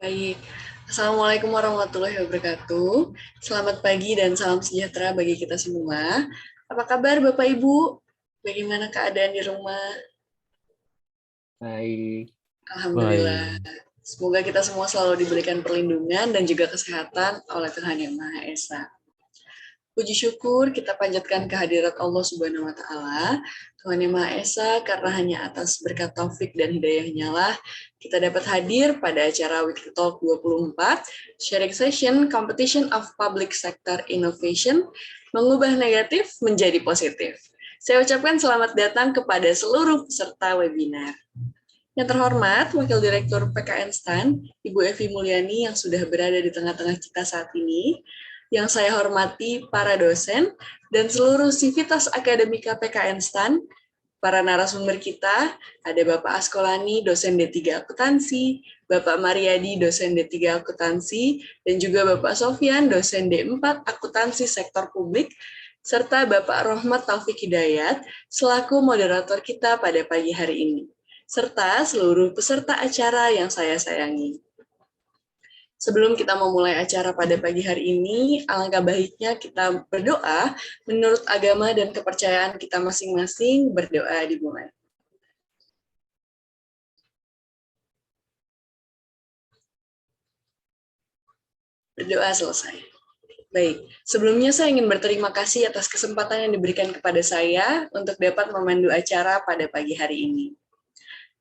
Baik, Assalamualaikum warahmatullahi wabarakatuh. Selamat pagi dan salam sejahtera bagi kita semua. Apa kabar Bapak Ibu? Bagaimana keadaan di rumah? Baik, Alhamdulillah. Baik. Semoga kita semua selalu diberikan perlindungan dan juga kesehatan oleh Tuhan Yang Maha Esa. Puji syukur kita panjatkan kehadirat Allah Subhanahu wa Ta'ala, Tuhan Yang Maha Esa, karena hanya atas berkat taufik dan hidayahnya lah kita dapat hadir pada acara Weekly Talk 24, Sharing Session Competition of Public Sector Innovation, mengubah negatif menjadi positif. Saya ucapkan selamat datang kepada seluruh peserta webinar. Yang terhormat, Wakil Direktur PKN STAN, Ibu Evi Mulyani yang sudah berada di tengah-tengah kita saat ini, yang saya hormati para dosen dan seluruh sivitas akademika PKN STAN, para narasumber kita, ada Bapak Askolani, dosen D3 Akuntansi, Bapak Mariadi, dosen D3 Akuntansi, dan juga Bapak Sofyan, dosen D4 Akuntansi Sektor Publik, serta Bapak Rohmat Taufik Hidayat, selaku moderator kita pada pagi hari ini, serta seluruh peserta acara yang saya sayangi. Sebelum kita memulai acara pada pagi hari ini, alangkah baiknya kita berdoa menurut agama dan kepercayaan kita masing-masing. Berdoa dimulai. Berdoa selesai. Baik, sebelumnya saya ingin berterima kasih atas kesempatan yang diberikan kepada saya untuk dapat memandu acara pada pagi hari ini.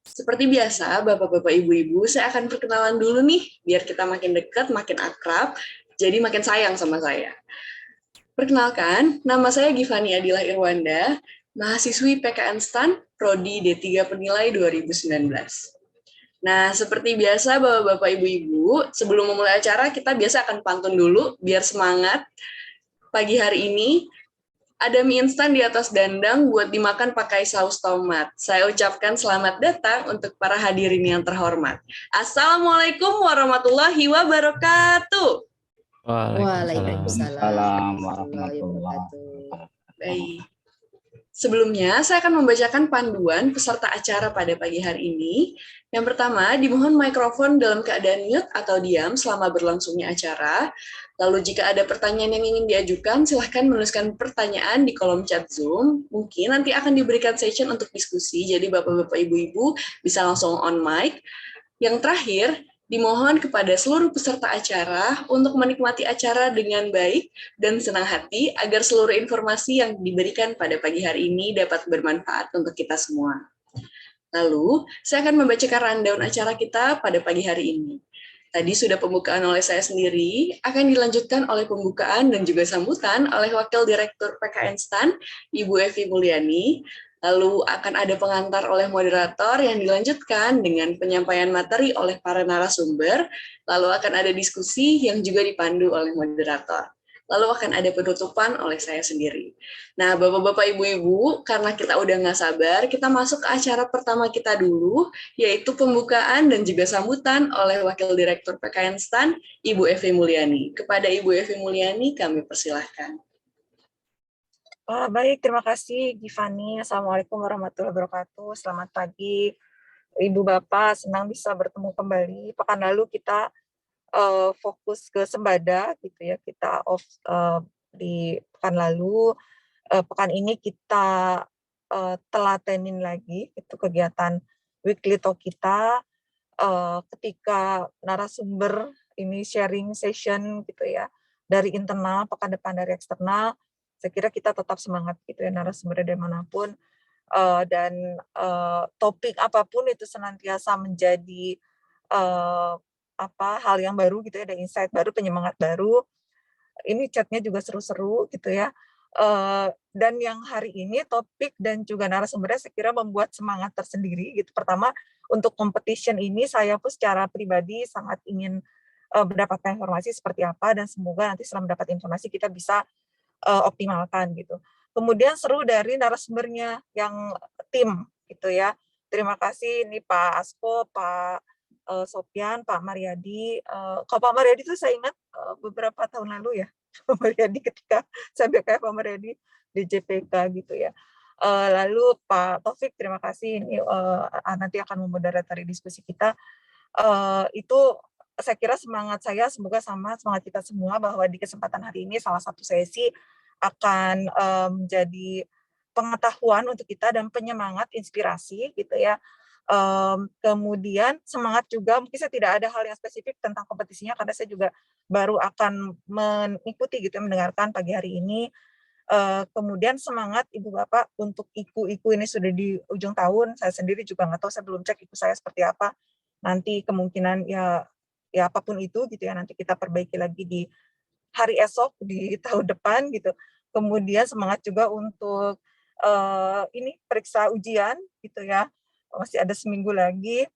Seperti biasa, Bapak-Bapak, Ibu-Ibu, saya akan perkenalan dulu nih, biar kita makin dekat, makin akrab, jadi makin sayang sama saya. Perkenalkan, nama saya Givani Adila Irwanda, mahasiswi PKN STAN, Prodi D3 Penilai 2019. Nah, seperti biasa Bapak-Bapak, Ibu-Ibu, sebelum memulai acara kita biasa akan pantun dulu, biar semangat. Pagi hari ini, ada mie instan di atas dandang buat dimakan pakai saus tomat. Saya ucapkan selamat datang untuk para hadirin yang terhormat. Assalamualaikum warahmatullahi wabarakatuh. Waalaikumsalam. Waalaikumsalam warahmatullahi wabarakatuh. Baik. Sebelumnya, saya akan membacakan panduan peserta acara pada pagi hari ini. Yang pertama, dimohon mikrofon dalam keadaan mute atau diam selama berlangsungnya acara. Lalu jika ada pertanyaan yang ingin diajukan, silahkan menuliskan pertanyaan di kolom chat Zoom. Mungkin nanti akan diberikan session untuk diskusi, jadi Bapak-Bapak, Ibu-Ibu bisa langsung on mic. Yang terakhir, dimohon kepada seluruh peserta acara untuk menikmati acara dengan baik dan senang hati agar seluruh informasi yang diberikan pada pagi hari ini dapat bermanfaat untuk kita semua. Lalu, saya akan membacakan rundown acara kita pada pagi hari ini. Tadi sudah pembukaan oleh saya sendiri, akan dilanjutkan oleh pembukaan dan juga sambutan oleh Wakil Direktur PKN STAN, Ibu Evi Mulyani. Lalu akan ada pengantar oleh moderator yang dilanjutkan dengan penyampaian materi oleh para narasumber. Lalu akan ada diskusi yang juga dipandu oleh moderator. Lalu akan ada penutupan oleh saya sendiri. Nah, Bapak-Bapak, Ibu-Ibu, karena kita udah nggak sabar, kita masuk ke acara pertama kita dulu, yaitu pembukaan dan juga sambutan oleh Wakil Direktur PKN STAN, Ibu Evi Mulyani. Kepada Ibu Evi Mulyani, kami persilahkan. Baik, terima kasih Givani. Assalamualaikum warahmatullahi wabarakatuh. Selamat pagi, Ibu Bapak. Senang bisa bertemu kembali. Pekan lalu kita fokus ke Sembada, gitu ya. Kita off di pekan lalu. Pekan ini kita telatenin lagi itu kegiatan weekly talk kita. Ketika narasumber ini sharing session, gitu ya, dari internal, pekan depan dari eksternal. Saya kira kita tetap semangat gitu ya, narasumber dari manapun, dan topik apapun itu senantiasa menjadi hal yang baru gitu ya, ada insight baru, penyemangat baru. Ini chatnya juga seru-seru gitu ya. Dan yang hari ini topik dan juga narasumbernya saya kira membuat semangat tersendiri gitu. Pertama, untuk competition ini saya pun secara pribadi sangat ingin mendapatkan informasi seperti apa, dan semoga nanti setelah mendapat informasi kita bisa optimalkan gitu. Kemudian seru dari narasumbernya yang tim gitu ya. Terima kasih ini Pak Asko, Pak Sofyan, Pak Mariadi. Kalau Pak Mariadi itu saya ingat beberapa tahun lalu ya, Pak Mariadi ketika saya BKF Pak Mariadi di JPK gitu ya. Lalu Pak Taufik, terima kasih ini nanti akan memoderatori diskusi kita. Itu saya kira semangat saya semoga sama semangat kita semua, bahwa di kesempatan hari ini salah satu sesi akan menjadi pengetahuan untuk kita dan penyemangat, inspirasi gitu ya. Kemudian semangat juga, mungkin saya tidak ada hal yang spesifik tentang kompetisinya karena saya juga baru akan mengikuti gitu ya, mendengarkan pagi hari ini. Kemudian semangat Ibu Bapak untuk IKU ini sudah di ujung tahun. Saya sendiri juga nggak tahu, saya belum cek IKU saya seperti apa. Nanti kemungkinan ya apapun itu gitu ya, nanti kita perbaiki lagi di hari esok, di tahun depan gitu. Kemudian semangat juga untuk ini periksa ujian gitu ya, masih ada seminggu lagi.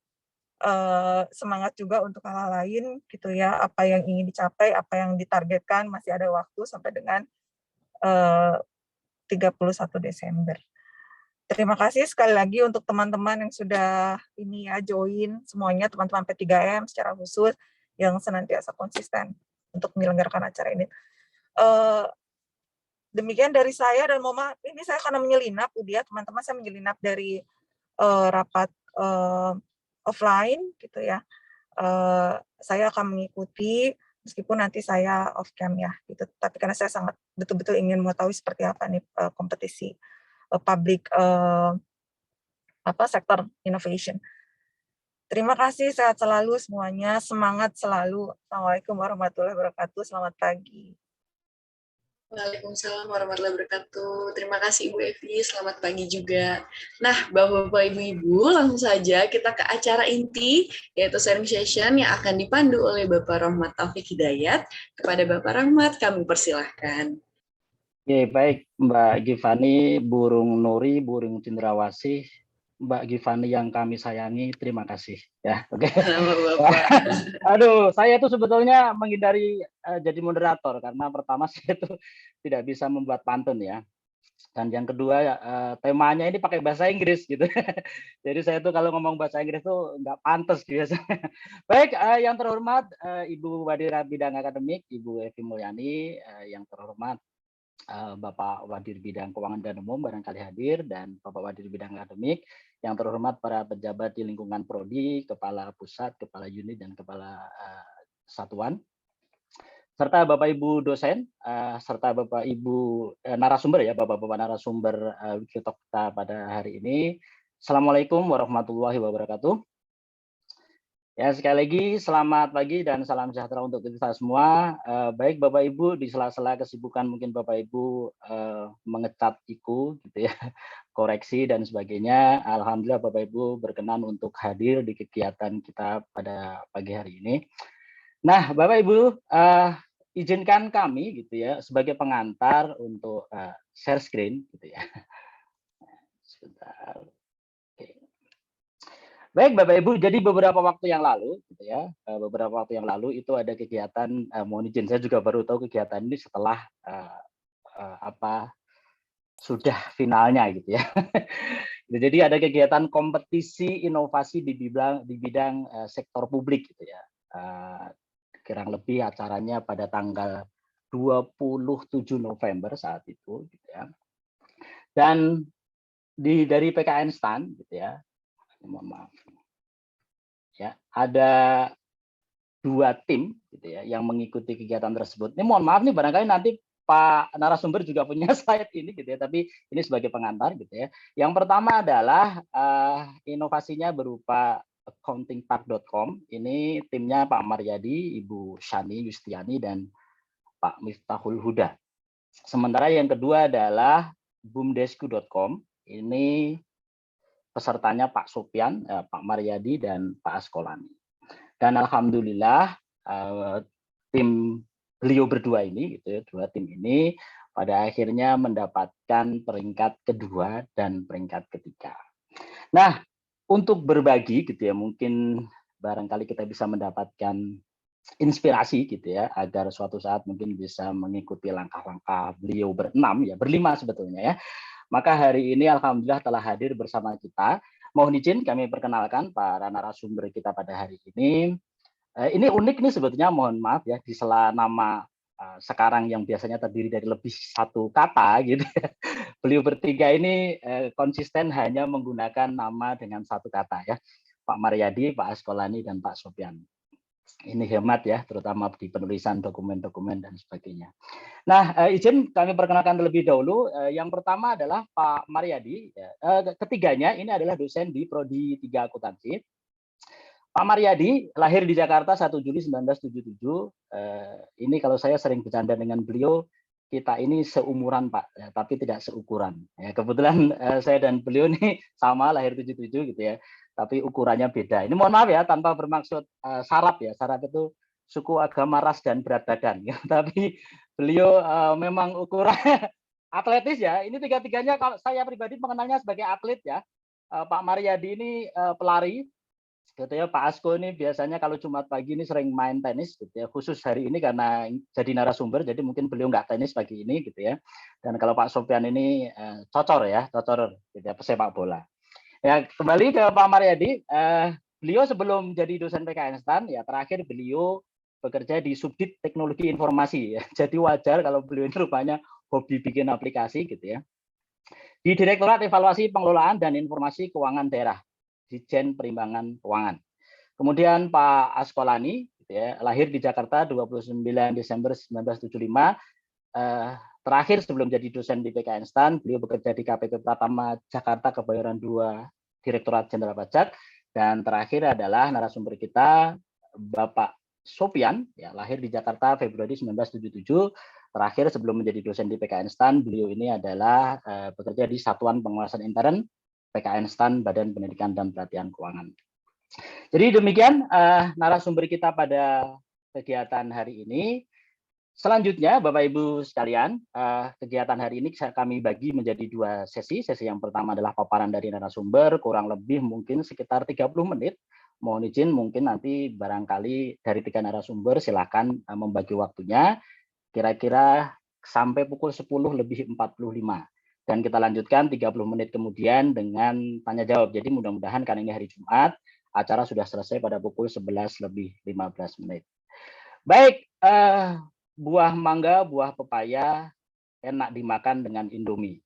Semangat juga untuk hal-hal lain gitu ya, apa yang ingin dicapai, apa yang ditargetkan, masih ada waktu sampai dengan 31 Desember. Terima kasih sekali lagi untuk teman-teman yang sudah ini ya join semuanya, teman-teman P3M secara khusus yang senantiasa konsisten untuk menyelenggarakan acara ini. Demikian dari saya, dan mohon maaf ini saya karena menyelinap ya teman-teman, saya menyelinap dari rapat offline gitu ya. Saya akan mengikuti meskipun nanti saya off cam ya gitu, tapi karena saya sangat betul-betul ingin mengetahui seperti apa nih kompetisi public sektor innovation. Terima kasih, sehat selalu semuanya, semangat selalu. Assalamualaikum warahmatullahi wabarakatuh. Selamat pagi. Waalaikumsalam warahmatullahi wabarakatuh. Terima kasih Ibu Evi, selamat pagi juga. Nah, Bapak-Bapak Ibu-Ibu, langsung saja kita ke acara inti, yaitu sharing session yang akan dipandu oleh Bapak Rahmat Taufik Hidayat. Kepada Bapak Rahmat, kami persilahkan. Oke, baik Mbak Givani, Burung Nuri, Burung Cendrawasih, Mbak Givani yang kami sayangi, terima kasih ya. Oke. Aduh, saya tuh sebetulnya menghindari jadi moderator karena pertama saya tuh tidak bisa membuat pantun ya. Dan yang kedua temanya ini pakai bahasa Inggris gitu. Jadi saya tuh kalau ngomong bahasa Inggris tuh nggak pantas biasanya. Baik, yang terhormat Ibu Wadira Bidang Akademik, Ibu Evi Mulyani, yang terhormat Bapak Wadir Bidang Keuangan dan Umum barangkali hadir, dan Bapak Wadir Bidang Akademik, yang terhormat para pejabat di lingkungan prodi, kepala pusat, kepala unit, dan kepala satuan, serta Bapak Ibu dosen, serta Bapak Ibu narasumber ya, Bapak-Bapak narasumber Wikitalk kita pada hari ini. Assalamualaikum warahmatullahi wabarakatuh. Ya, sekali lagi selamat pagi dan salam sejahtera untuk kita semua. Baik Bapak Ibu, di sela-sela kesibukan mungkin Bapak Ibu mengecat IKU gitu ya, koreksi dan sebagainya. Alhamdulillah Bapak Ibu berkenan untuk hadir di kegiatan kita pada pagi hari ini. Nah, Bapak Ibu, izinkan kami gitu ya sebagai pengantar untuk share screen gitu ya. Sebentar. Baik Bapak Ibu, jadi beberapa waktu yang lalu, gitu ya, beberapa waktu yang lalu itu ada kegiatan, mohon izin saya juga baru tahu kegiatan ini setelah sudah finalnya gitu ya. Jadi ada kegiatan kompetisi inovasi di bidang sektor publik gitu ya. Kurang lebih acaranya pada tanggal 27 November saat itu, gitu ya. Dan dari PKN STAN, gitu ya. Mohon maaf. Ya, ada 2 tim gitu ya yang mengikuti kegiatan tersebut. Ini mohon maaf nih barangkali nanti Pak narasumber juga punya slide ini gitu ya, tapi ini sebagai pengantar gitu ya. Yang pertama adalah inovasinya berupa accountingpark.com. Ini timnya Pak Maryadi, Ibu Shani Yustiani, dan Pak Miftahul Huda. Sementara yang kedua adalah boomdesku.com. Ini pesertanya Pak Sopian, Pak Maryadi, dan Pak Askolani. Dan alhamdulillah tim beliau berdua ini, gitu ya, 2 tim ini pada akhirnya mendapatkan peringkat kedua dan peringkat ketiga. Nah, untuk berbagi gitu ya, mungkin barangkali kita bisa mendapatkan inspirasi gitu ya, agar suatu saat mungkin bisa mengikuti langkah-langkah beliau berlima sebetulnya ya. Maka hari ini alhamdulillah telah hadir bersama kita. Mohon izin kami perkenalkan para narasumber kita pada hari ini. Ini unik nih sebetulnya, mohon maaf ya, di sela nama sekarang yang biasanya terdiri dari lebih 1 kata gitu. Beliau bertiga ini konsisten hanya menggunakan nama dengan 1 kata ya. Pak Maryadi, Pak Askolani, dan Pak Sopian. ini hemat ya, terutama di penulisan dokumen-dokumen dan sebagainya. Nah, izin kami perkenalkan terlebih dahulu. Yang pertama adalah Pak Mariadi. Ketiganya ini adalah dosen di Prodi 3 Akuntansi. Pak Mariadi lahir di Jakarta 1 Juli 1977. Ini kalau saya sering bercanda dengan beliau, kita ini seumuran Pak, ya, tapi tidak seukuran. Ya, kebetulan saya dan beliau ini sama lahir 77 gitu ya, tapi ukurannya beda. Ini mohon maaf ya, tanpa bermaksud sarap ya. Sarap itu suku, agama, ras, dan berat badan. Ya. Tapi beliau memang ukurannya atletis ya. Ini tiga-tiganya kalau saya pribadi mengenalnya sebagai atlet ya. Pak Mariadi ini pelari. Gitu ya, Pak Asko ini biasanya kalau Jumat pagi ini sering main tenis gitu ya, khusus hari ini karena jadi narasumber, jadi mungkin beliau nggak tenis pagi ini gitu ya. Dan kalau Pak Sofyan ini cocor gitu ya, pesepak bola. Ya, kembali ke Pak Mariadi, beliau sebelum jadi dosen PKN STAN, ya terakhir beliau bekerja di Subdit Teknologi Informasi ya. Jadi wajar kalau beliau ini rupanya hobi bikin aplikasi gitu ya. Di Direktorat Evaluasi Pengelolaan dan Informasi Keuangan Daerah, Ditjen Perimbangan Keuangan. Kemudian Pak Askolani, gitu ya, lahir di Jakarta 29 Desember 1975. Terakhir sebelum jadi dosen di PKN STAN, beliau bekerja di KPP Pratama Jakarta Kebayoran 2, Direktorat Jenderal Pajak. Dan terakhir adalah narasumber kita, Bapak Sofyan, ya, lahir di Jakarta Februari 1977. Terakhir sebelum menjadi dosen di PKN STAN, beliau ini adalah bekerja di Satuan Pengawasan Intern PKN STAN, Badan Pendidikan dan Pelatihan Keuangan. Jadi demikian narasumber kita pada kegiatan hari ini. Selanjutnya, Bapak Ibu sekalian, kegiatan hari ini kami bagi menjadi 2 sesi. Sesi yang pertama adalah paparan dari narasumber, kurang lebih mungkin sekitar 30 menit. Mohon izin mungkin nanti barangkali dari 3 narasumber silakan membagi waktunya. Kira-kira sampai pukul 10:45. Dan kita lanjutkan 30 menit kemudian dengan tanya jawab. Jadi mudah-mudahan karena ini hari Jumat, acara sudah selesai pada pukul 11:15 menit. Baik, buah mangga, buah pepaya enak dimakan dengan Indomie.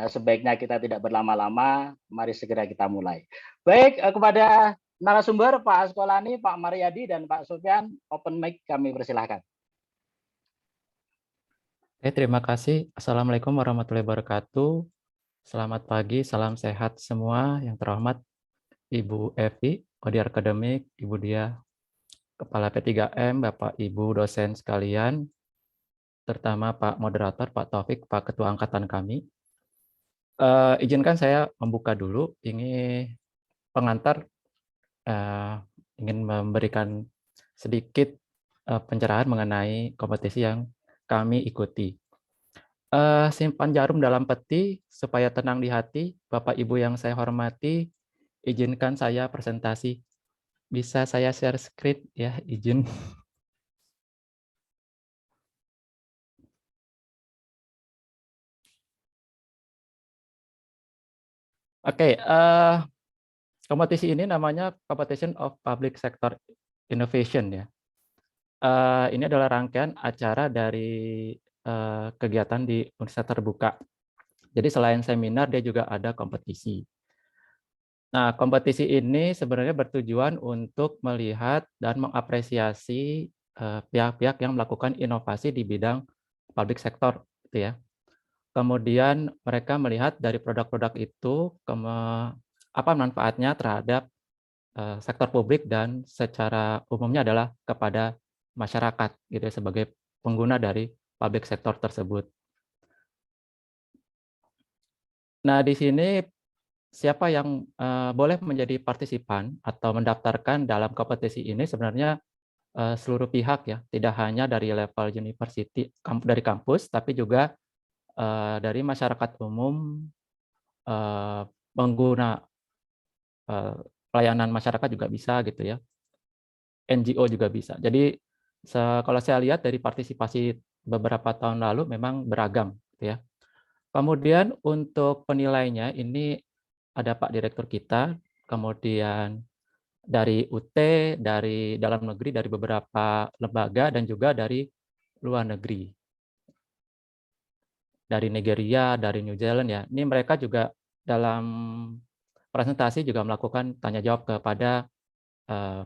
Sebaiknya kita tidak berlama-lama, mari segera kita mulai. Baik, kepada narasumber Pak Askolani, Pak Mariadi, dan Pak Sofyan, open mic kami persilahkan. Terima kasih. Assalamualaikum warahmatullahi wabarakatuh. Selamat pagi, salam sehat semua. Yang terhormat Ibu Evi, Kodi Akademik, Ibu Dia, Kepala P3M, Bapak Ibu dosen sekalian, terutama Pak Moderator, Pak Taufik, Pak Ketua Angkatan kami. Izinkan saya membuka dulu. Ini pengantar ingin memberikan sedikit pencerahan mengenai kompetisi yang kami ikuti. Simpan jarum dalam peti supaya tenang di hati. Bapak Ibu yang saya hormati, izinkan saya presentasi. Bisa saya share screen ya, izin. Oke, kompetisi ini namanya Competition of Public Sector Innovation ya. Ini adalah rangkaian acara dari kegiatan di Universitas Terbuka. Jadi selain seminar, dia juga ada kompetisi. Nah, kompetisi ini sebenarnya bertujuan untuk melihat dan mengapresiasi pihak-pihak yang melakukan inovasi di bidang public sector, gitu ya. Kemudian mereka melihat dari produk-produk itu apa manfaatnya terhadap sektor publik dan secara umumnya adalah kepada masyarakat, gitu ya, sebagai pengguna dari public sector tersebut. Nah, di sini siapa yang boleh menjadi partisipan atau mendaftarkan dalam kompetisi ini sebenarnya seluruh pihak ya, tidak hanya dari level university dari kampus, tapi juga dari masyarakat umum, pengguna pelayanan masyarakat juga bisa gitu ya, NGO juga bisa. Jadi kalau saya lihat dari partisipasi beberapa tahun lalu memang beragam gitu ya. Kemudian untuk penilainya ini ada Pak Direktur kita, kemudian dari UT, dari dalam negeri, dari beberapa lembaga, dan juga dari luar negeri. Dari Nigeria, dari New Zealand ya. Ini mereka juga dalam presentasi juga melakukan tanya jawab kepada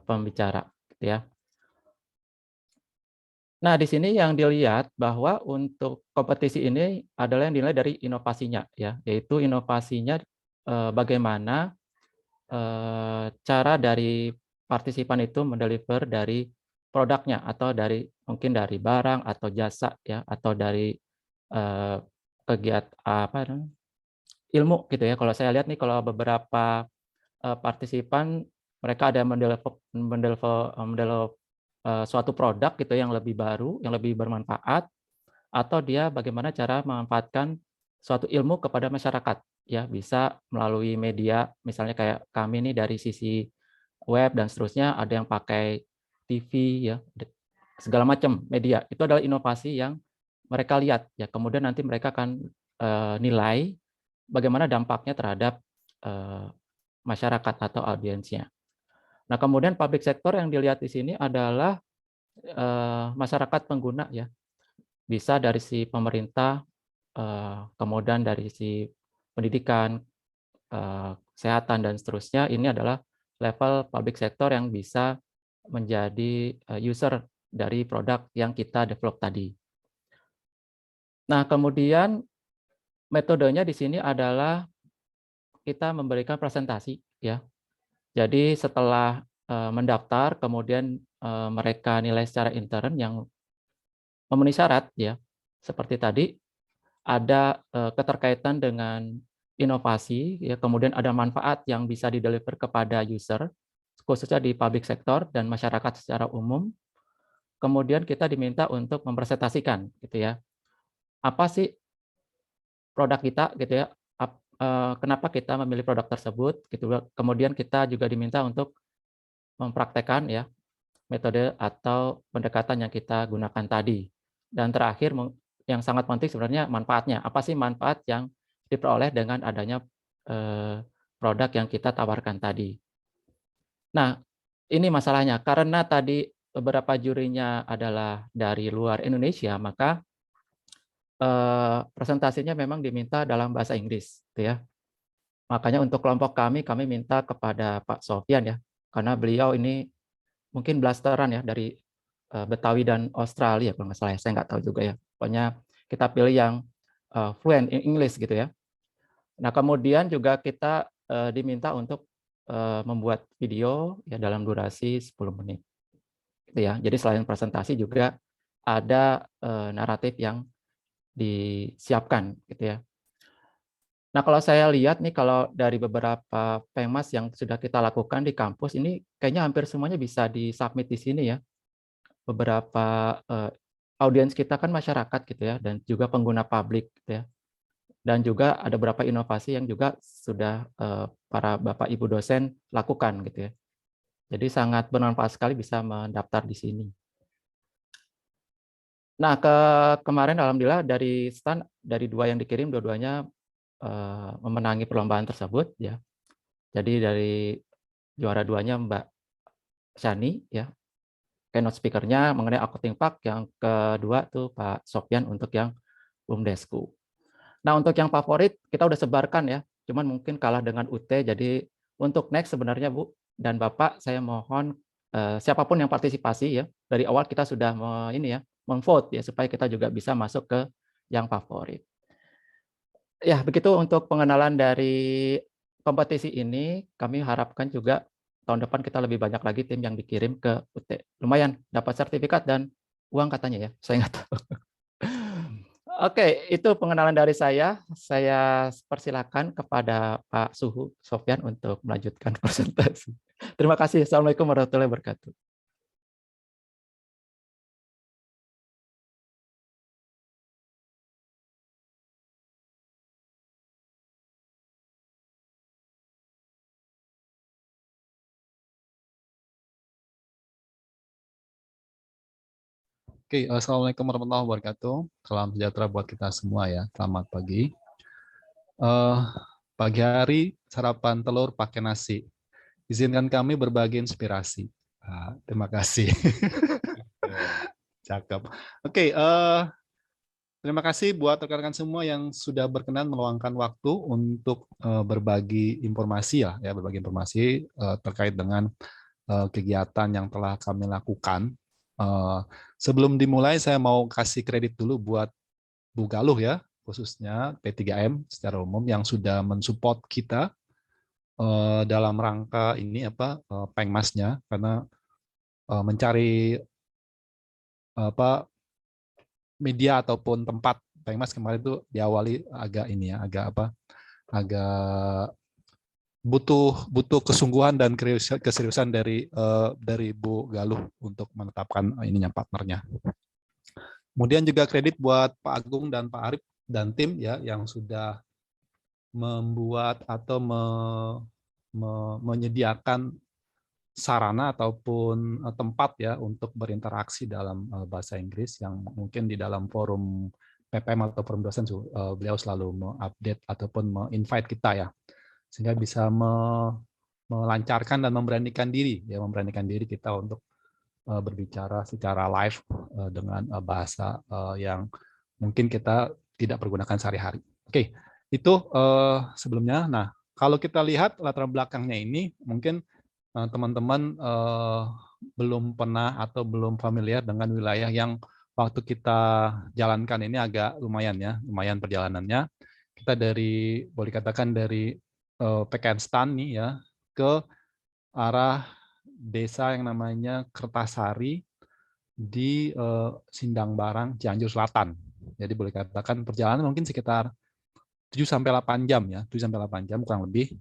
pembicara, gitu ya. Nah, di sini yang dilihat bahwa untuk kompetisi ini adalah yang dinilai dari inovasinya, ya, yaitu inovasinya bagaimana cara dari partisipan itu mendeliver dari produknya atau dari mungkin dari barang atau jasa, ya, atau dari kegiatan apa namanya, ilmu gitu ya. Kalau saya lihat nih, kalau beberapa partisipan mereka ada yang mendevelop suatu produk gitu yang lebih baru, yang lebih bermanfaat, atau dia bagaimana cara memanfaatkan suatu ilmu kepada masyarakat, ya, bisa melalui media, misalnya kayak kami nih dari sisi web dan seterusnya, ada yang pakai TV, ya, segala macam media. Itu adalah inovasi yang mereka lihat, ya, kemudian nanti mereka akan nilai bagaimana dampaknya terhadap masyarakat atau audiensnya. Nah, kemudian public sector yang dilihat di sini adalah masyarakat pengguna, ya, bisa dari si pemerintah, kemudian dari si pendidikan, kesehatan dan seterusnya. Ini adalah level public sector yang bisa menjadi user dari produk yang kita develop tadi. Nah, kemudian metodenya di sini adalah kita memberikan presentasi, ya. Jadi setelah mendaftar, kemudian mereka nilai secara intern yang memenuhi syarat, ya, seperti tadi ada keterkaitan dengan inovasi, ya, kemudian ada manfaat yang bisa dideliver kepada user, khususnya di public sector dan masyarakat secara umum. Kemudian kita diminta untuk mempresentasikan, gitu ya, apa sih produk kita, gitu ya, kenapa kita memilih produk tersebut, gitu. Kemudian kita juga diminta untuk mempraktekkan, ya, metode atau pendekatan yang kita gunakan tadi. Dan terakhir yang sangat penting sebenarnya manfaatnya. Apa sih manfaat yang diperoleh dengan adanya produk yang kita tawarkan tadi. Nah, ini masalahnya karena tadi beberapa jurinya adalah dari luar Indonesia, maka presentasinya memang diminta dalam bahasa Inggris, gitu ya. Makanya untuk kelompok kami minta kepada Pak Sofyan, ya, karena beliau ini mungkin blasteran, ya, dari Betawi dan Australia kalau nggak salah, ya, saya nggak tahu juga, ya. Pokoknya kita pilih yang fluent in English, gitu ya. Nah, kemudian juga kita diminta untuk membuat video, ya, dalam durasi 10 menit, gitu ya. Jadi selain presentasi juga ada naratif yang disiapkan, gitu ya. Nah, kalau saya lihat nih, kalau dari beberapa Pengmas yang sudah kita lakukan di kampus ini, kayaknya hampir semuanya bisa di-submit di sini, ya. Beberapa audiens kita kan masyarakat, gitu ya, dan juga pengguna publik, gitu ya. Dan juga ada beberapa inovasi yang juga sudah para Bapak Ibu dosen lakukan, gitu ya. Jadi sangat bermanfaat sekali bisa mendaftar di sini. Nah, kemarin alhamdulillah dari stand, dari 2 yang dikirim, dua-duanya memenangi perlombaan tersebut, ya. Jadi dari juara 2-nya Mbak Shani, ya, keynote speaker-nya mengenai Accounting Park, yang kedua tuh Pak Sofyan untuk yang BUMDesku. Nah, untuk yang favorit kita udah sebarkan, ya, cuman mungkin kalah dengan UT. Jadi untuk next sebenarnya Bu dan Bapak, saya mohon siapapun yang partisipasi, ya, dari awal kita sudah memvote, ya, supaya kita juga bisa masuk ke yang favorit. Ya, begitu untuk pengenalan dari kompetisi ini. Kami harapkan juga tahun depan kita lebih banyak lagi tim yang dikirim ke UT. Lumayan dapat sertifikat dan uang katanya, ya, saya nggak tahu. Oke, itu pengenalan dari saya. Saya persilakan kepada Pak Suhu Sofyan untuk melanjutkan presentasi. Terima kasih. Assalamualaikum warahmatullahi wabarakatuh. Oke, Assalamualaikum warahmatullahi wabarakatuh. Salam sejahtera buat kita semua, ya. Selamat pagi. Pagi hari sarapan telur pakai nasi. Izinkan kami berbagi inspirasi. Terima kasih. Cakep. Oke, terima kasih buat rekan-rekan semua yang sudah berkenan meluangkan waktu untuk berbagi informasi, ya, berbagi informasi terkait dengan kegiatan yang telah kami lakukan Sebelum dimulai saya mau kasih kredit dulu buat Bu Galuh ya, khususnya P3M secara umum yang sudah mensupport kita dalam rangka ini Pengmasnya, karena mencari media ataupun tempat Pengmas kemarin itu diawali agak butuh kesungguhan dan keseriusan dari Bu Galuh untuk menetapkan partnernya. Kemudian juga kredit buat Pak Agung dan Pak Arif dan tim ya yang sudah membuat atau menyediakan sarana ataupun tempat ya untuk berinteraksi dalam bahasa Inggris yang mungkin di dalam forum PPM atau forum dosen beliau selalu mengupdate ataupun menginvite kita ya, sehingga bisa melancarkan dan memberanikan diri kita untuk berbicara secara live dengan bahasa yang mungkin kita tidak pergunakan sehari-hari. Oke, itu sebelumnya. Nah, kalau kita lihat latar belakangnya ini mungkin teman-teman belum pernah atau belum familiar dengan wilayah yang waktu kita jalankan ini agak lumayan perjalanannya. Kita boleh katakan dari PKN Stan nih ya, ke arah desa yang namanya Kertasari di Sindang Barang, Cianjur Selatan. Jadi boleh katakan perjalanan mungkin sekitar 7-8 jam ya, 7-8 jam kurang lebih.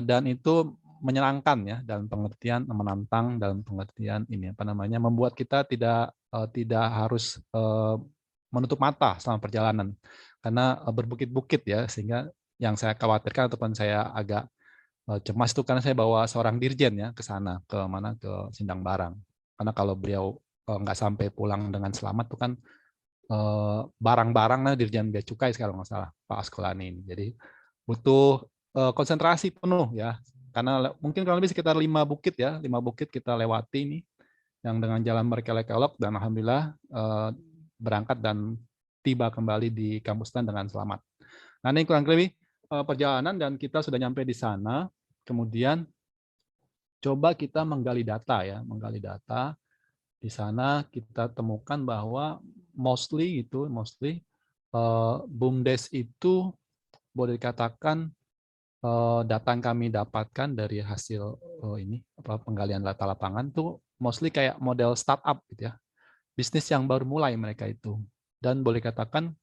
Dan itu menyenangkan ya dalam pengertian menantang, dalam pengertian membuat kita tidak harus menutup mata selama perjalanan karena berbukit-bukit ya, sehingga yang saya khawatirkan ataupun saya agak cemas itu karena saya bawa seorang dirjen ya ke sana, ke Sindang Barang, karena kalau beliau nggak sampai pulang dengan selamat itu kan barang-barang dirjen bea cukai sekarang nggak salah Pak Askolani ini, jadi butuh konsentrasi penuh ya, karena mungkin kurang lebih sekitar 5 bukit kita lewati ini yang dengan jalan berkelok-kelok, dan alhamdulillah berangkat dan tiba kembali di kampus Stan dengan selamat. Nah, ini kurang lebih perjalanan dan kita sudah nyampe di sana. Kemudian coba kita menggali data ya, di sana kita temukan bahwa mostly BUMDes itu boleh dikatakan data yang kami dapatkan dari hasil penggalian data lapangan tuh mostly kayak model startup gitu ya, bisnis yang baru mulai mereka itu, dan boleh katakan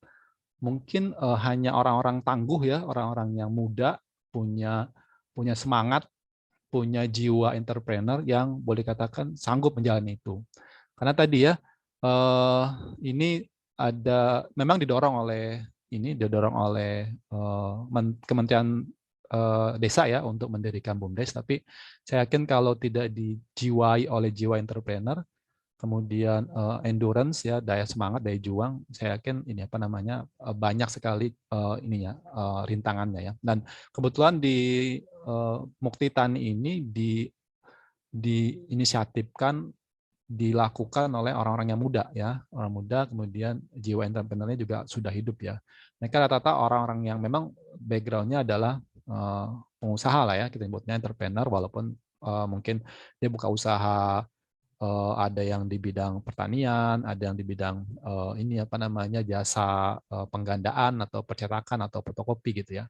mungkin hanya orang-orang tangguh ya, orang-orang yang muda, punya semangat, punya jiwa entrepreneur yang boleh katakan sanggup menjalani itu. Karena tadi ya ini memang didorong oleh Kementerian Desa ya untuk mendirikan BUMDes, tapi saya yakin kalau tidak dijiwai oleh jiwa entrepreneur, kemudian endurance ya, daya semangat, daya juang, saya yakin banyak sekali rintangannya ya. Dan kebetulan di Mukti Tani ini diinisiatifkan, dilakukan oleh orang-orang yang muda ya, orang muda, kemudian jiwa entrepreneurnya juga sudah hidup ya. Mereka rata-rata orang-orang yang memang background-nya adalah pengusaha lah ya, kita sebutnya entrepreneur, walaupun mungkin dia buka usaha, ada yang di bidang pertanian, ada yang di bidang jasa penggandaan atau percetakan atau fotokopi gitu ya.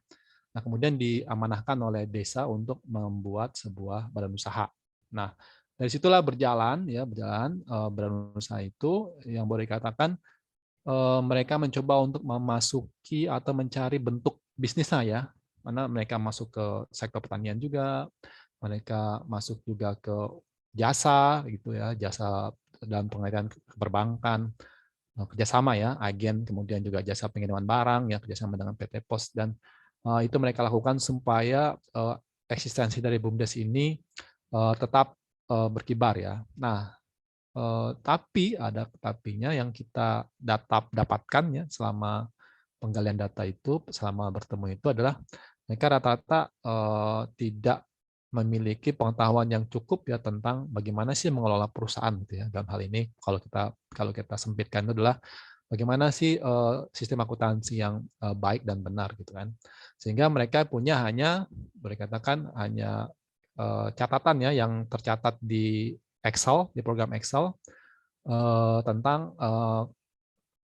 Nah, kemudian diamanahkan oleh desa untuk membuat sebuah badan usaha. Nah, dari situlah berjalan badan usaha itu yang boleh dikatakan mereka mencoba untuk memasuki atau mencari bentuk bisnisnya ya. Mana mereka masuk ke sektor pertanian juga, mereka masuk juga ke jasa gitu ya, jasa dalam pengertian perbankan, kerjasama ya, agen, kemudian juga jasa pengiriman barang ya, kerjasama dengan PT Pos, dan itu mereka lakukan supaya eksistensi dari BUMDes ini tetap berkibar ya. Nah, tapi ada tapinya yang kita dapatkan ya selama penggalian data itu, selama bertemu itu adalah mereka rata-rata tidak memiliki pengetahuan yang cukup ya tentang bagaimana sih mengelola perusahaan gitu ya. Dalam hal ini kalau kita sempitkan itu adalah bagaimana sih sistem akuntansi yang baik dan benar gitu kan. Sehingga mereka punya boleh katakan hanya catatan ya yang tercatat di Excel, di program Excel, tentang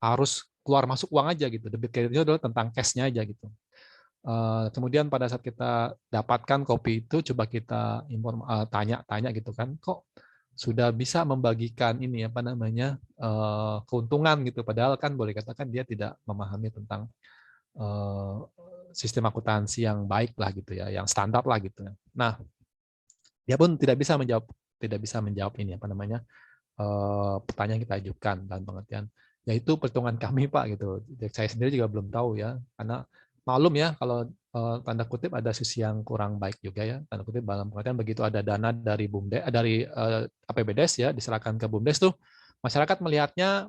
harus keluar masuk uang aja gitu. Debit kredit itu adalah tentang cash-nya aja gitu. Kemudian pada saat kita dapatkan kopi itu, coba kita tanya gitu kan, kok sudah bisa membagikan ini apa namanya keuntungan gitu, padahal kan boleh katakan dia tidak memahami tentang sistem akuntansi yang baik lah gitu ya, yang standar lah gitu. Nah, dia pun tidak bisa menjawab ini apa namanya pertanyaan yang kita ajukan dalam pengertian yaitu perhitungan kami Pak gitu. Saya sendiri juga belum tahu ya, karena maklum ya kalau tanda kutip ada sisi yang kurang baik juga ya, tanda kutip dalam pengertian begitu ada dana dari dari APBDes ya diserahkan ke BUMDes tuh masyarakat melihatnya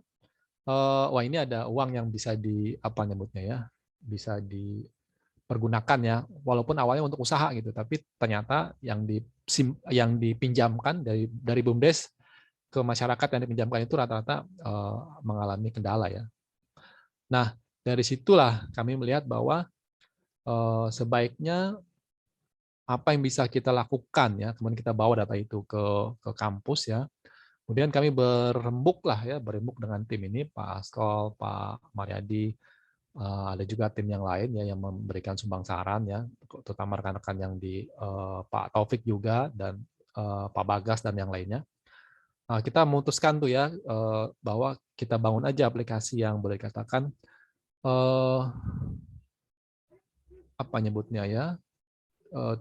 wah ini ada uang yang bisa apa nyebutnya ya, bisa dipergunakan ya, walaupun awalnya untuk usaha gitu, tapi ternyata yang dipinjamkan dari BUMDes ke masyarakat yang dipinjamkan itu rata-rata mengalami kendala ya. Nah, dari situlah kami melihat bahwa sebaiknya apa yang bisa kita lakukan ya, kemudian kita bawa data itu ke kampus ya. Kemudian kami berembuk dengan tim ini, Pak Askol, Pak Mariadi, ada juga tim yang lain ya yang memberikan sumbang saran ya, terutama rekan-rekan yang di Pak Taufik juga dan Pak Bagas dan yang lainnya. Kita memutuskan tuh ya bahwa kita bangun aja aplikasi yang boleh dikatakan apa nyebutnya ya,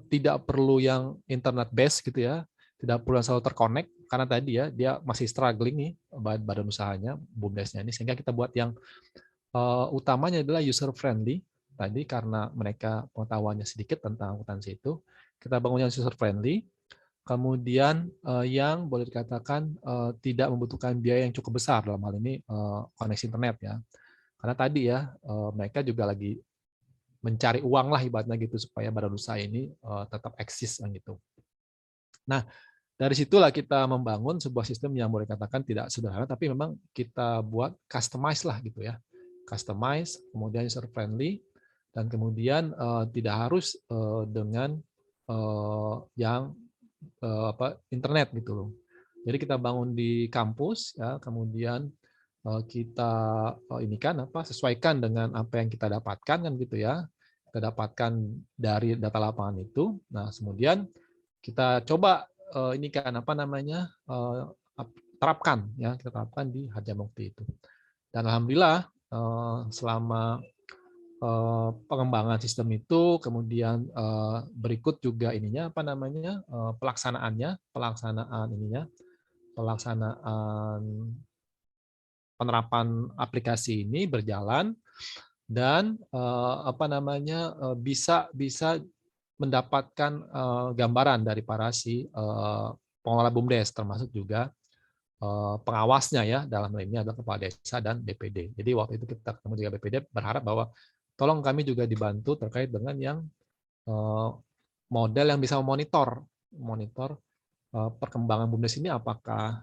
tidak perlu yang internet based gitu ya, tidak perlu yang selalu terkonek karena tadi ya dia masih struggling nih badan usahanya BUMDesnya ini, sehingga kita buat yang utamanya adalah user friendly tadi karena mereka pengetahuannya sedikit tentang akuntansi itu, kita bangun yang user friendly. Kemudian yang boleh dikatakan tidak membutuhkan biaya yang cukup besar dalam hal ini koneksi internet ya. Karena tadi ya mereka juga lagi mencari uang lah ibaratnya gitu supaya badan usaha ini tetap eksis gitu. Nah, dari situlah kita membangun sebuah sistem yang boleh dikatakan tidak sederhana tapi memang kita buat customize lah gitu ya. Customize, kemudian user friendly dan kemudian tidak harus dengan yang internet gitu loh. Jadi kita bangun di kampus ya, kemudian kita sesuaikan dengan apa yang kita dapatkan kan gitu ya. Kita dapatkan dari data lapangan itu. Nah, kemudian kita coba terapkan ya, kita terapkan di Harjamukti itu. Dan alhamdulillah selama pengembangan sistem itu, kemudian berikut juga pelaksanaan penerapan aplikasi ini berjalan dan bisa mendapatkan gambaran dari para pengelola BUMDes termasuk juga pengawasnya ya, dalam hal ini adalah kepala desa dan BPD. Jadi waktu itu kita ketemu dengan BPD berharap bahwa tolong kami juga dibantu terkait dengan yang model yang bisa memonitor perkembangan BUMDes ini apakah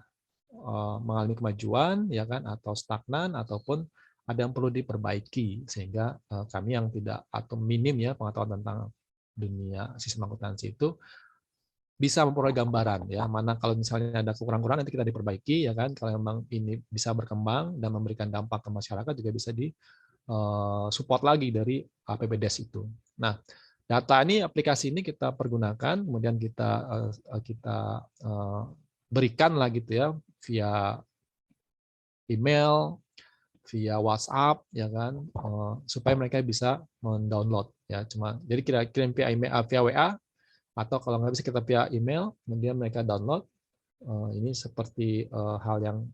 mengalami kemajuan ya kan atau stagnan ataupun ada yang perlu diperbaiki, sehingga kami yang tidak atau minim ya pengetahuan tentang dunia sistem akuntansi itu bisa memperoleh gambaran ya, mana kalau misalnya ada kekurangan nanti kita diperbaiki ya kan, kalau memang ini bisa berkembang dan memberikan dampak ke masyarakat juga bisa di support lagi dari APBDes itu. Nah, data ini, aplikasi ini kita pergunakan, kemudian kita berikan lah gitu ya via email, via WhatsApp ya kan, supaya mereka bisa mendownload ya. Jadi kita kirim via email, via WA, atau kalau nggak bisa kita via email, kemudian mereka download. Ini seperti hal yang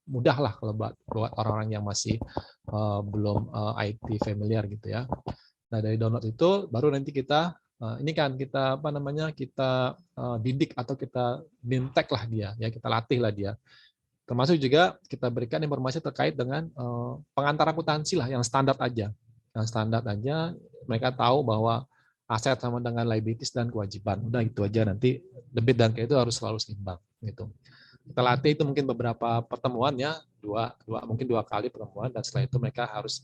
mudah lah kalau buat orang-orang yang masih belum IT familiar gitu ya. Nah, dari download itu baru nanti kita kita didik atau kita bimtek lah dia ya, kita latih lah dia. Termasuk juga kita berikan informasi terkait dengan pengantar akuntansi lah yang standar aja. Yang standar aja, mereka tahu bahwa aset sama dengan liabilities dan kewajiban. Udah itu aja, nanti debit dan kredit itu harus selalu seimbang gitu. Kita latih itu mungkin beberapa pertemuan ya, mungkin dua kali pertemuan, dan setelah itu mereka harus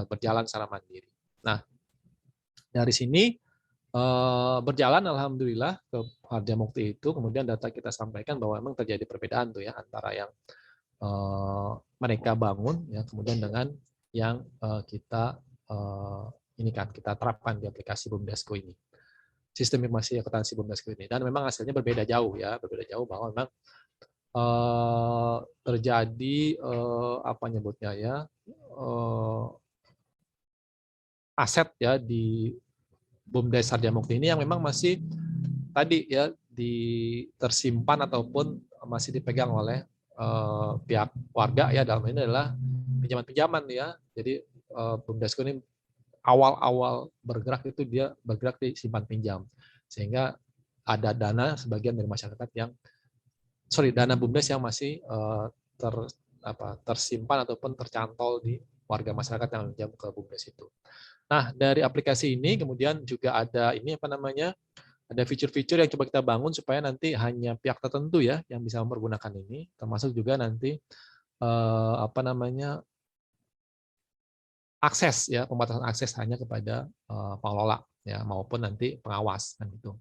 berjalan secara mandiri. Nah, dari sini berjalan alhamdulillah ke Harjamukti itu, kemudian data kita sampaikan bahwa memang terjadi perbedaan tuh ya antara yang mereka bangun ya kemudian dengan yang kita kita terapkan di aplikasi BUMDesku ini, sistem informasi akuntansi BUMDesku ini, dan memang hasilnya berbeda jauh bahwa memang terjadi apa nyebutnya ya aset ya di BUMDes Harjamukti ini yang memang masih tadi ya tersimpan ataupun masih dipegang oleh pihak warga ya, dalam ini adalah pinjaman-pinjaman ya. Jadi BUMDesku ini awal-awal bergerak itu dia bergerak di simpan pinjam, sehingga ada dana sebagian dari masyarakat yang dana BUMDes yang masih tersimpan ataupun tercantol di warga masyarakat yang pinjam ke BUMDes itu. Nah, dari aplikasi ini kemudian juga ada ada fitur-fitur yang coba kita bangun supaya nanti hanya pihak tertentu ya yang bisa mempergunakan ini, termasuk juga nanti akses ya, pembatasan akses hanya kepada pengelola ya maupun nanti pengawas kan gitu.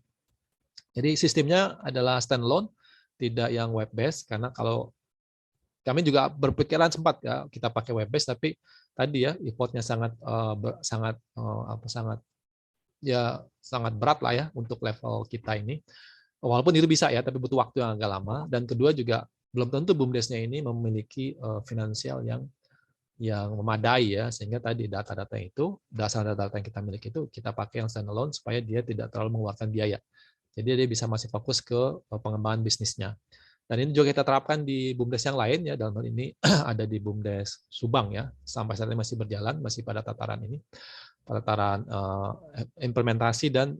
Jadi sistemnya adalah standalone, tidak yang web based, karena kalau kami juga berpikiran sempat ya kita pakai web based, tapi tadi ya effortnya sangat berat lah ya untuk level kita ini. Walaupun itu bisa ya, tapi butuh waktu yang agak lama. Dan kedua juga belum tentu BUMDesnya ini memiliki finansial yang memadai ya, sehingga tadi data-data itu, dasar data-data yang kita miliki itu kita pakai yang standalone supaya dia tidak terlalu mengeluarkan biaya. Jadi dia bisa masih fokus ke pengembangan bisnisnya. Dan ini juga kita terapkan di BUMDes yang lain ya, dalam hal ini ada di BUMDes Subang ya, sampai saat ini masih berjalan, masih pada tataran implementasi dan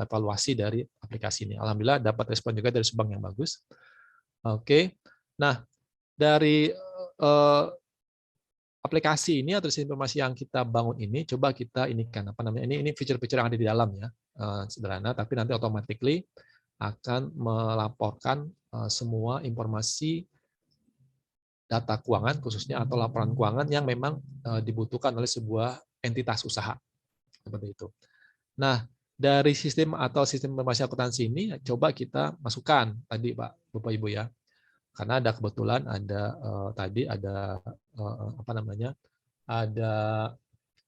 evaluasi dari aplikasi ini. Alhamdulillah dapat respon juga dari Subang yang bagus. Oke, nah dari aplikasi ini atau informasi yang kita bangun ini, coba kita ini fitur-fitur yang ada di dalam ya, sederhana, tapi nanti automatically akan melaporkan semua informasi data keuangan khususnya atau laporan keuangan yang memang dibutuhkan oleh sebuah entitas usaha seperti itu. Nah, dari sistem informasi akuntansi ini coba kita masukkan tadi Pak Bapak Ibu ya, karena ada kebetulan ada ada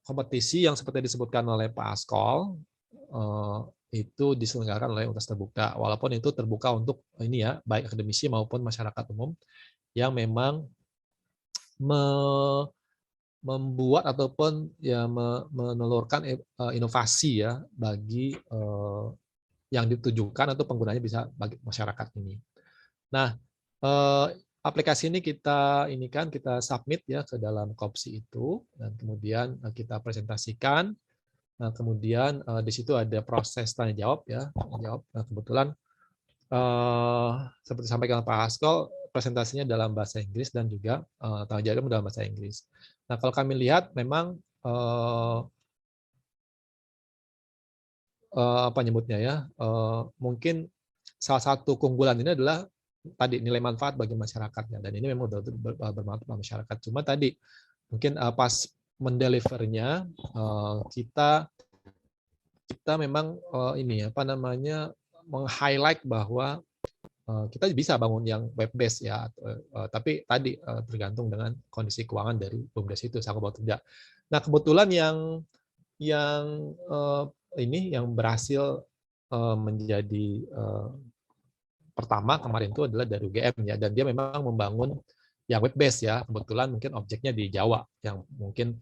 kompetisi yang seperti disebutkan oleh Pak Askol, itu diselenggarakan oleh Universitas Terbuka, walaupun itu terbuka untuk ini ya, baik akademisi maupun masyarakat umum yang memang membuat ataupun ya menelurkan inovasi ya bagi yang ditujukan atau penggunanya bisa bagi masyarakat ini. Nah, aplikasi ini kita submit ya ke dalam KOPSI itu, dan kemudian kita presentasikan. Nah, kemudian di situ ada proses tanya jawab ya, Nah, kebetulan seperti sampaikan Pak Askol, presentasinya dalam bahasa Inggris dan juga tanya jawab dalam bahasa Inggris. Nah, kalau kami lihat memang mungkin salah satu keunggulan ini adalah tadi nilai manfaat bagi masyarakatnya, dan ini memang bermanfaat bagi masyarakat. Cuma tadi mungkin pas mendelivernya kita memang meng-highlight bahwa kita bisa bangun yang web based ya, tapi tadi tergantung dengan kondisi keuangan dari BUMDes itu sanggup atau tidak. Nah, kebetulan yang berhasil menjadi pertama kemarin itu adalah dari UGM ya, dan dia memang membangun yang web based ya, kebetulan mungkin objeknya di Jawa yang mungkin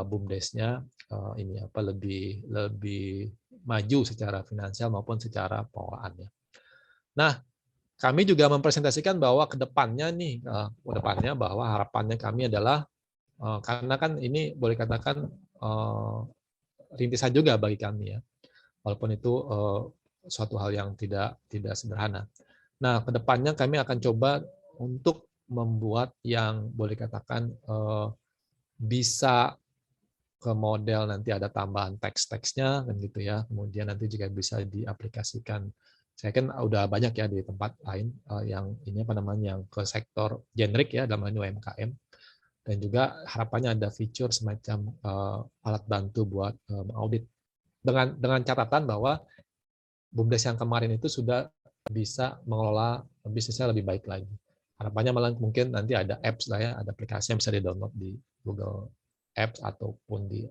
BUMDesnya lebih maju secara finansial maupun secara pengelolaannya. Nah, kami juga mempresentasikan bahwa kedepannya bahwa harapannya kami adalah karena kan ini boleh katakan rintisan juga bagi kami ya, walaupun itu suatu hal yang tidak sederhana. Nah, kedepannya kami akan coba untuk membuat yang boleh katakan bisa ke model nanti ada tambahan teks-teksnya kan gitu ya, kemudian nanti juga bisa diaplikasikan. Saya kan udah banyak ya di tempat lain yang yang ke sektor generik ya, dalam ini UMKM, dan juga harapannya ada fitur semacam alat bantu buat audit dengan catatan bahwa BUMDes yang kemarin itu sudah bisa mengelola bisnisnya lebih baik lagi. Harapannya malah mungkin nanti ada apps lah ya, ada aplikasi yang bisa di-download di Google Apps ataupun di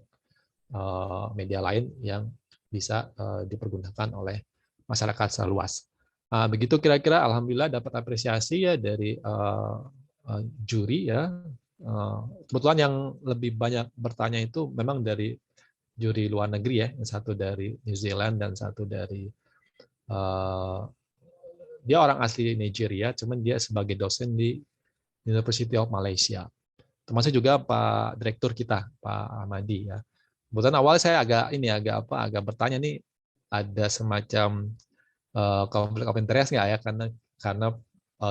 media lain yang bisa dipergunakan oleh masyarakat seluas. Begitu kira-kira, alhamdulillah dapat apresiasi ya dari juri ya. Kebetulan yang lebih banyak bertanya itu memang dari juri luar negeri ya, yang satu dari New Zealand dan satu dari dia orang asli Nigeria, cuman dia sebagai dosen di University of Malaysia. Termasuk juga Pak Direktur kita, Pak Ahmadi ya. Kebetulan awal saya agak bertanya nih, ada semacam konflik of interest nggak ya, karena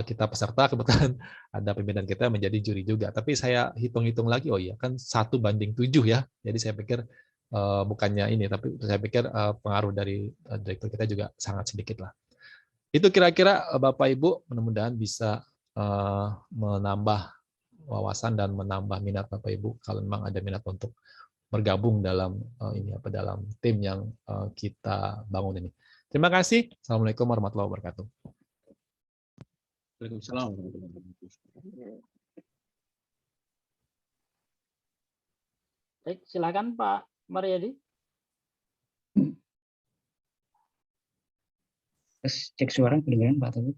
kita peserta kebetulan ada pimpinan kita menjadi juri juga. Tapi saya hitung-hitung lagi, oh iya kan 1:7 ya. Jadi saya pikir bukannya ini, tapi saya pikir pengaruh dari direktur kita juga sangat sedikit lah. Itu kira-kira Bapak Ibu, mudah-mudahan bisa menambah wawasan dan menambah minat Bapak Ibu kalau memang ada minat untuk bergabung dalam dalam tim yang kita bangun ini. Terima kasih. Assalamualaikum warahmatullahi wabarakatuh. Waalaikumsalam warahmatullahi wabarakatuh. Baik, silakan Pak Mariadi. Cek suara kedengaran Pak Teguh.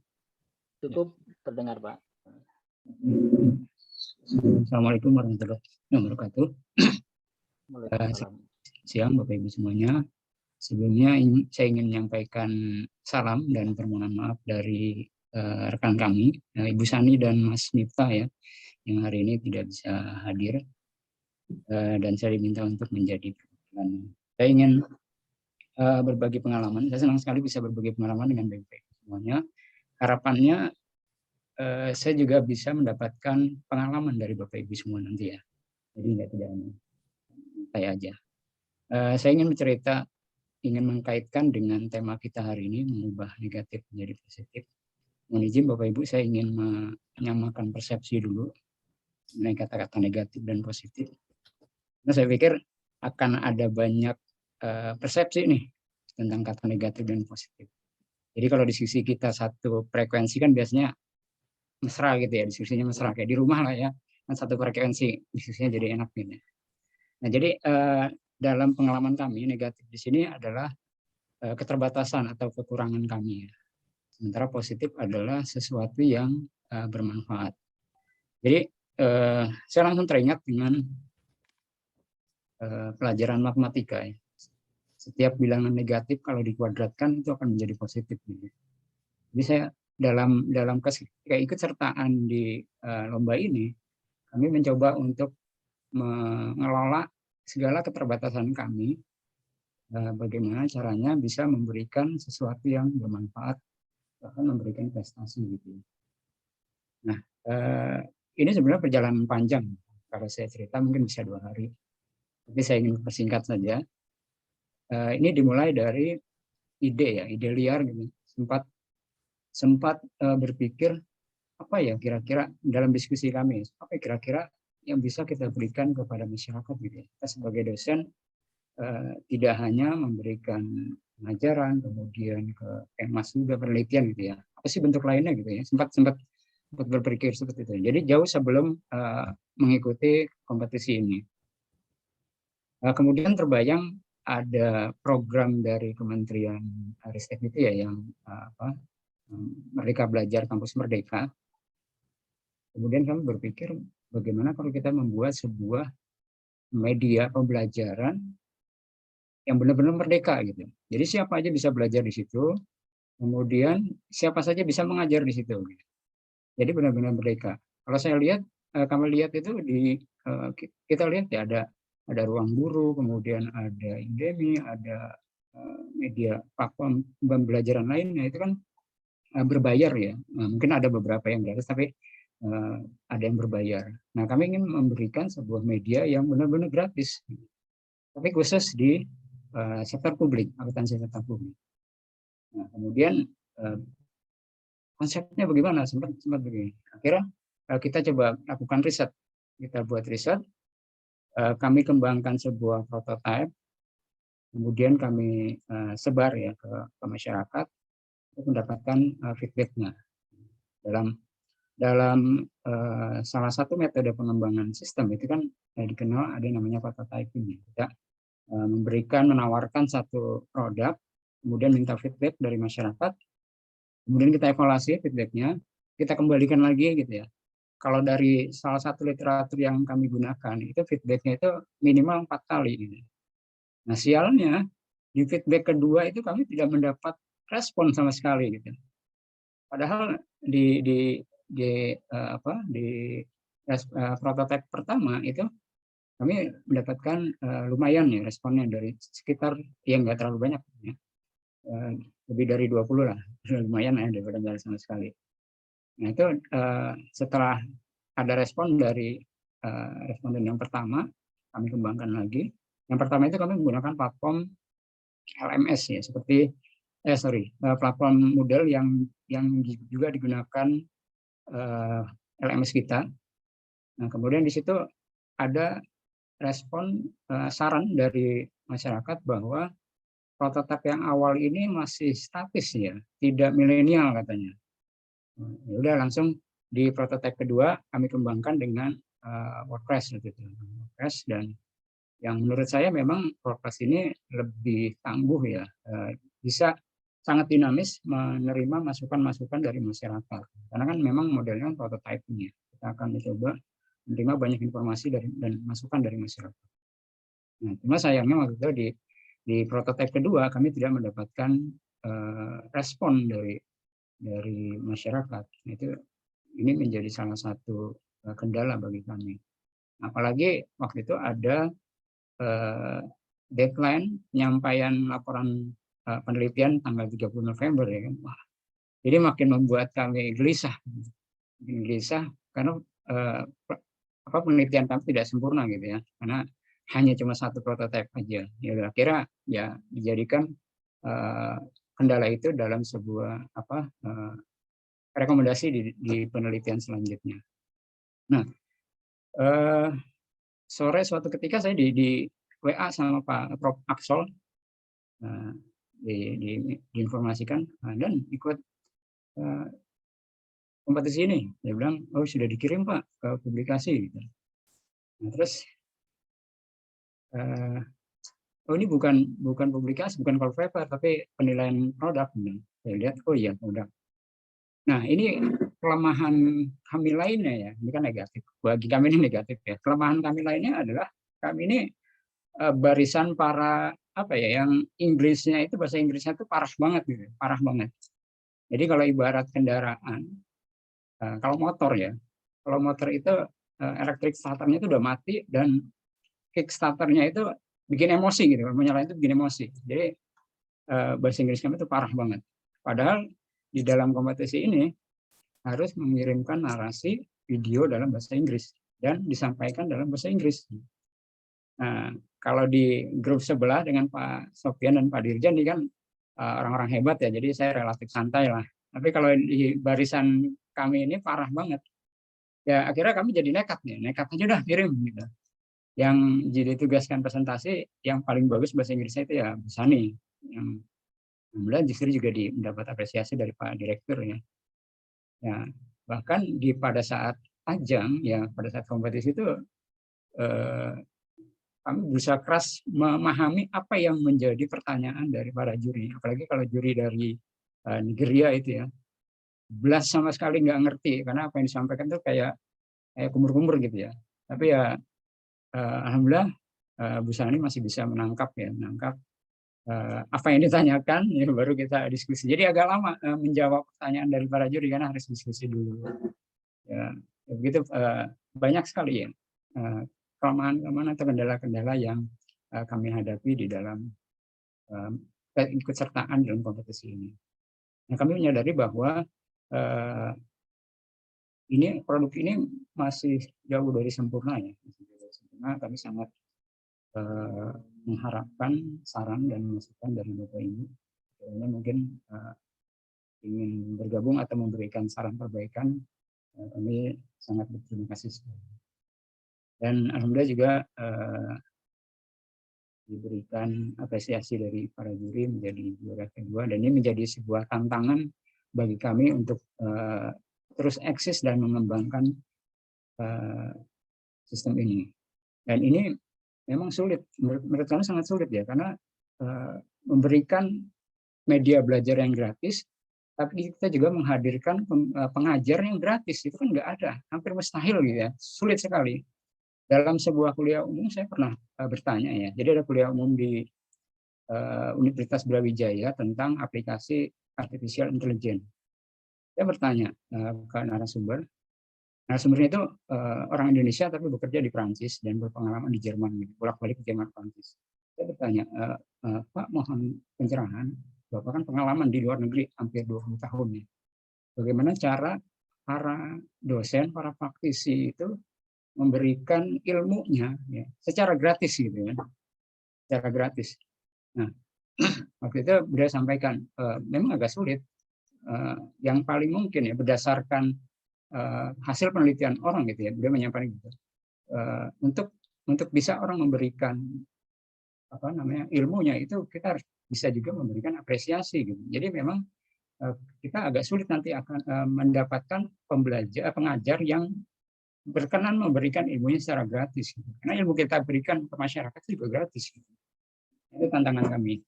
Cukup terdengar Pak. Assalamualaikum warahmatullahi wabarakatuh. Siang Bapak Ibu semuanya. Sebelumnya saya ingin menyampaikan salam dan permohonan maaf dari rekan kami, Ibu Sani dan Mas Miftah ya, yang hari ini tidak bisa hadir. Dan saya diminta untuk menjadi perwakilan. Saya ingin berbagi pengalaman. Saya senang sekali bisa berbagi pengalaman dengan Bapak Ibu semuanya. Harapannya saya juga bisa mendapatkan pengalaman dari Bapak Ibu semua nanti ya. Jadi tidak hanya saya aja. Saya ingin bercerita, ingin mengkaitkan dengan tema kita hari ini, mengubah negatif menjadi positif. Mohon izin Bapak Ibu, saya ingin menyamakan persepsi dulu mengenai kata-kata negatif dan positif. Nah, saya pikir akan ada banyak persepsi nih tentang kata negatif dan positif. Jadi kalau diskusi kita satu frekuensi kan biasanya mesra gitu ya, diskusinya mesra kayak di rumah lah ya, kan satu frekuensi, diskusinya jadi enak gitu. Nah, jadi dalam pengalaman kami negatif di sini adalah keterbatasan atau kekurangan kami. Sementara positif adalah sesuatu yang bermanfaat. Jadi saya langsung teringat dengan pelajaran matematika ya. Setiap bilangan negatif kalau dikuadratkan itu akan menjadi positif. Gitu. Jadi saya dalam keikutsertaan di lomba ini, kami mencoba untuk mengelola segala keterbatasan kami, bagaimana caranya bisa memberikan sesuatu yang bermanfaat, bahkan memberikan prestasi gitu. Nah, ini sebenarnya perjalanan panjang. Kalau saya cerita mungkin bisa 2 hari. Tapi saya ingin persingkat saja. Ini dimulai dari ide ya, ide liar gitu. Sempat berpikir apa ya kira-kira dalam diskusi kami, apa kira-kira yang bisa kita berikan kepada masyarakat gitu ya. Kita sebagai dosen tidak hanya memberikan pengajaran, kemudian ke kemas juga penelitian gitu ya. Apa sih bentuk lainnya gitu ya. Sempat berpikir seperti itu. Jadi jauh sebelum mengikuti kompetisi ini. Kemudian terbayang ada program dari Kementerian Ristek itu ya yang Merdeka Belajar Kampus Merdeka. Kemudian kami berpikir bagaimana kalau kita membuat sebuah media pembelajaran yang benar-benar merdeka gitu. Jadi siapa aja bisa belajar di situ, kemudian siapa saja bisa mengajar di situ. Gitu. Jadi benar-benar merdeka. Kalau saya lihat, kami lihat itu kita lihat ya ada ruang guru, kemudian ada Udemy, ada media platform pembelajaran lainnya itu kan berbayar ya. Nah, mungkin ada beberapa yang gratis, tapi ada yang berbayar. Nah, kami ingin memberikan sebuah media yang benar-benar gratis, tapi khusus di sektor publik, akuntansi sektor publik. Nah, kemudian konsepnya bagaimana? Sempat begini. Akhirnya kita coba lakukan riset. Kita buat riset. Kami kembangkan sebuah prototipe kemudian kami sebar ya ke masyarakat untuk mendapatkan feedbacknya. Dalam salah satu metode pengembangan sistem itu kan dikenal ada yang namanya prototyping. Kita menawarkan satu produk, kemudian minta feedback dari masyarakat, kemudian kita evaluasi feedbacknya, kita kembalikan lagi gitu ya. Kalau dari salah satu literatur yang kami gunakan, itu feedbacknya itu minimal 4 kali. Gitu. Nah sialnya, di feedback kedua itu kami tidak mendapat respon sama sekali. Gitu. Padahal di prototipe pertama itu kami mendapatkan lumayan ya responnya dari sekitar yang nggak terlalu banyak ya. Lebih dari 20 lah, lumayan ya daripada nggak sama sekali. Nah itu setelah ada respon dari responden yang pertama, kami kembangkan lagi. Yang pertama itu kami menggunakan platform LMS ya, seperti platform model yang juga digunakan LMS kita. Nah kemudian di situ ada respon saran dari masyarakat bahwa prototipe yang awal ini masih statis ya, tidak milenial katanya. Ya udah langsung di prototipe kedua kami kembangkan dengan WordPress gitu. WordPress dan yang menurut saya memang WordPress ini lebih tangguh ya, bisa sangat dinamis menerima masukan-masukan dari masyarakat. Karena kan memang modelnya prototyping ya. Kita akan mencoba menerima banyak informasi dan masukan dari masyarakat. Nah, cuma sayangnya waktu itu di prototipe kedua kami tidak mendapatkan respon dari masyarakat. Ini menjadi salah satu kendala bagi kami. Apalagi waktu itu ada deadline penyampaian laporan penelitian tanggal 30 November ya kan. Wah, jadi makin membuat kami gelisah karena penelitian kami tidak sempurna gitu ya, karena hanya cuma satu prototipe aja. Ya kira ya dijadikan kendala itu dalam sebuah rekomendasi di penelitian selanjutnya. Nah, sore suatu ketika saya di WA sama Pak Prof. Aksol, diinformasikan dan ikut kompetisi ini. Dia bilang, oh sudah dikirim Pak ke publikasi. Nah, terus, oh ini bukan publikasi, bukan call paper, tapi penilaian produk. Saya lihat, oh iya produk. Nah ini kelemahan kami lainnya ya, ini kan negatif. Bagi kami ini negatif ya. Kelemahan kami lainnya adalah kami ini barisan para yang Inggrisnya itu bahasa Inggrisnya itu parah banget gitu, parah banget. Jadi kalau ibarat kendaraan, kalau motor itu elektrik starternya itu udah mati dan kick starternya itu bikin emosi gitu, menyalain itu bikin emosi. Jadi bahasa Inggris kami itu parah banget. Padahal di dalam kompetisi ini harus mengirimkan narasi video dalam bahasa Inggris dan disampaikan dalam bahasa Inggris. Nah, kalau di grup sebelah dengan Pak Sofian dan Pak Dirjan ini kan orang-orang hebat ya, jadi saya relatif santai lah. Tapi kalau di barisan kami ini parah banget. Ya akhirnya kami jadi nekat aja udah kirim gitu. Yang jadi tugaskan presentasi yang paling bagus bahasa Inggrisnya itu ya Bu Sani. Yang alhamdulillah justru juga mendapat apresiasi dari Pak Direktur ya. Ya bahkan pada saat ajang ya, pada saat kompetisi itu kami berusaha keras memahami apa yang menjadi pertanyaan dari para juri, apalagi kalau juri dari Nigeria itu ya, belas sama sekali nggak ngerti karena apa yang disampaikan itu kayak kumur-kumur gitu ya. Tapi ya alhamdulillah Bu Sani masih bisa menangkap apa yang ditanyakan, ya baru kita diskusi. Jadi agak lama menjawab pertanyaan dari para juri karena harus diskusi dulu. Ya begitu, banyak sekali ya kelemahan atau kendala-kendala yang kami hadapi di dalam keikutsertaan dalam kompetisi ini. Nah, kami menyadari bahwa produk ini masih jauh dari sempurna ya. Kami sangat mengharapkan saran dan masukan dari Bapak Ibu. Karena mungkin ingin bergabung atau memberikan saran perbaikan, kami sangat berterima kasih sekali. Dan alhamdulillah juga diberikan apresiasi dari para juri menjadi juara kedua, dan ini menjadi sebuah tantangan bagi kami untuk terus eksis dan mengembangkan sistem ini. Dan ini memang sulit, menurut kami sangat sulit ya, karena memberikan media belajar yang gratis, tapi kita juga menghadirkan pengajar yang gratis, itu kan nggak ada, hampir mustahil gitu ya, sulit sekali. Dalam sebuah kuliah umum saya pernah bertanya ya, jadi ada kuliah umum di Universitas Brawijaya tentang aplikasi artificial intelligence. Saya bertanya ke narasumbernya itu orang Indonesia tapi bekerja di Prancis dan berpengalaman di Jerman, bolak-balik ke Jerman, Prancis. Saya bertanya, Pak, mohon pencerahan, Bapak kan pengalaman di luar negeri hampir 20 tahun nih. Bagaimana cara para dosen, para praktisi itu memberikan ilmunya ya, secara gratis gitu ya, secara gratis. Nah, waktu itu beliau sampaikan memang agak sulit. Yang paling mungkin ya berdasarkan hasil penelitian orang gitu ya, beliau menyampaikan gitu. Untuk bisa orang memberikan ilmunya itu kita harus bisa juga memberikan apresiasi gitu. Jadi memang kita agak sulit nanti akan mendapatkan pengajar yang berkenan memberikan ilmunya secara gratis. Karena ilmu kita berikan ke masyarakat juga gratis. Itu tantangan kami.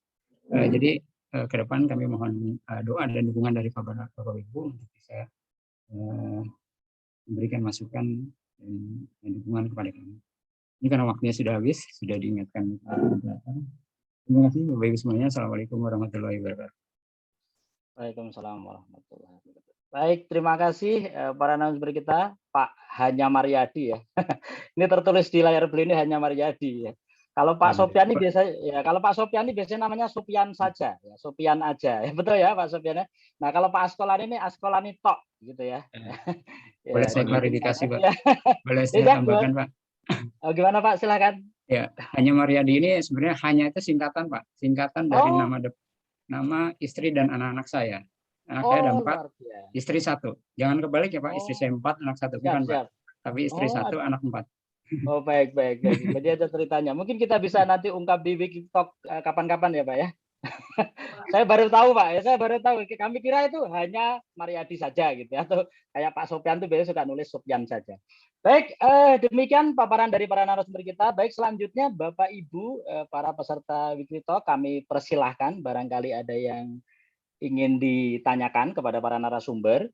Jadi ke depan kami mohon doa dan dukungan dari Bapak Ibu untuk bisa memberikan masukan dan dukungan kepada kami. Ini karena waktunya sudah habis, sudah diingatkan. Terima kasih Bapak Ibu semuanya. Assalamualaikum warahmatullahi wabarakatuh. Waalaikumsalam warahmatullahi wabarakatuh. Baik, terima kasih para narasumber kita, Pak Hanya Maryadi ya. Ini tertulis di layar beliau ini Hanya Maryadi ya. Kalau Pak Sopian ini biasa ya, kalau Pak Sopian ini biasanya namanya Sopian saja, ya, Sopian aja. Ya, betul ya Pak Sopian. Nah, kalau Pak Askolani ini Askolani tok gitu ya. Boleh saya klarifikasi, Pak? Boleh saya tambahkan, Pak? Oh, gimana Pak? Silakan. Ya, Hanya Maryadi ini sebenarnya hanya itu singkatan, Pak. Singkatan dari nama istri dan anak-anak saya. Anak saya ada 4, istri 1. Jangan kebalik ya Pak, istri saya 4, anak 1. Bukan Pak. Tapi istri 1, anak 4. Oh baik. Jadi ada ceritanya. Mungkin kita bisa nanti ungkap di Wikitalk kapan-kapan ya Pak ya. Saya baru tahu Pak ya, saya baru tahu. Kami kira itu hanya Maryadi saja gitu ya. Atau kayak Pak Sopian tuh biasanya suka nulis Sopian saja. Baik, demikian paparan dari para narasumber kita. Baik, selanjutnya Bapak Ibu para peserta Wikitalk kami persilahkan barangkali ada yang ingin ditanyakan kepada para narasumber.